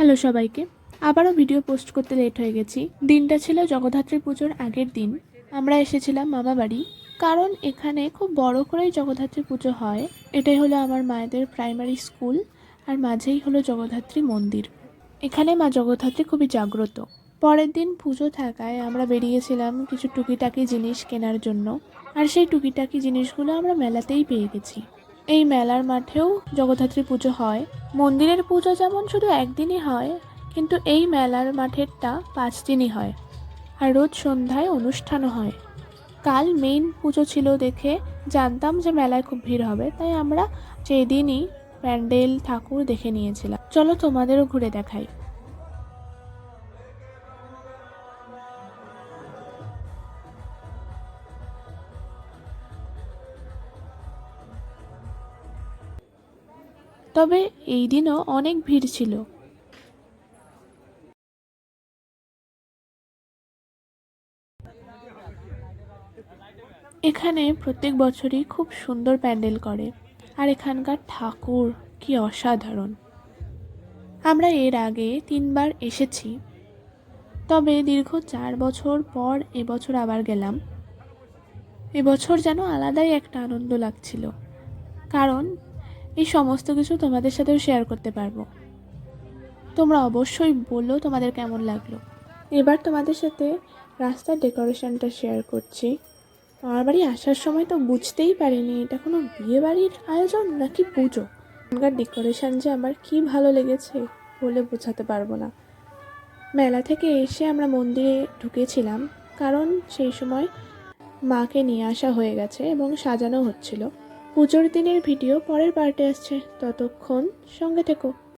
Hello সবাইকে, আবারও video post করতে লেট হয়ে গেছি। দিনটা ছিল জগদ্ধাত্রী পুজোর আগের দিন। আমরা এসেছিলাম মামা বাড়ি, কারণ এখানে খুব বড় করেই জগদ্ধাত্রী পুজো হয়। এটাই হলো আমার মায়েদের প্রাইমারি স্কুল, আর মাঝেই হলো জগদ্ধাত্রী মন্দির। এখানে মা জগদ্ধাত্রী খুবই জাগ্রত। পরের দিন পুজো থাকায় আমরা বেরিয়েছিলাম কিছু টুকিটাকি জিনিস কেনার জন্য, আর সেই টুকিটাকি জিনিসগুলো আমরা মেলাতেই পেয়ে গেছি। এই মেলার মাঠেও জগদ্ধাত্রী পুজো হয়। মন্দিরের পুজো যেমন শুধু একদিনই হয়, কিন্তু এই মেলার মাঠেরটা 5 দিনই হয়, আর রোজ সন্ধ্যায় অনুষ্ঠানও হয়। কাল মেইন পুজো ছিল দেখে জানতাম যে মেলায় খুব ভিড় হবে, তাই আমরা সেই দিনই প্যান্ডেল ঠাকুর দেখে নিয়েছিলাম। চলো তোমাদেরও ঘুরে দেখাই। তবে এই দিনও অনেক ভিড় ছিল। এখানে প্রত্যেক বছরই খুব সুন্দর প্যান্ডেল করে, আর এখানকার ঠাকুর কি অসাধারণ। আমরা এর আগে 3বার এসেছি, তবে দীর্ঘ 4 বছর পর এবছর আবার গেলাম। এবছর যেন আলাদাই একটা আনন্দ লাগছিল, কারণ এই সমস্ত কিছু তোমাদের সাথেও শেয়ার করতে পারবো। তোমরা অবশ্যই বলো তোমাদের কেমন লাগলো। এবার তোমাদের সাথে রাস্তার ডেকোরেশনটা শেয়ার করছি। আমার বাড়ি আসার সময় তো বুঝতেই পারিনি এটা কোনো বিয়ে বাড়ির আয়োজন নাকি পুজো। এখানকার ডেকোরেশন যে আমার কি ভালো লেগেছে বলে বোঝাতে পারবো না। মেলা থেকে এসে আমরা মন্দিরে ঢুকেছিলাম, কারণ সেই সময় মাকে নিয়ে আসা হয়ে গেছে এবং সাজানো হচ্ছিল। পুজোর দিনের ভিডিও পরের পার্টে আসছে, ততক্ষণ সঙ্গে থেকো।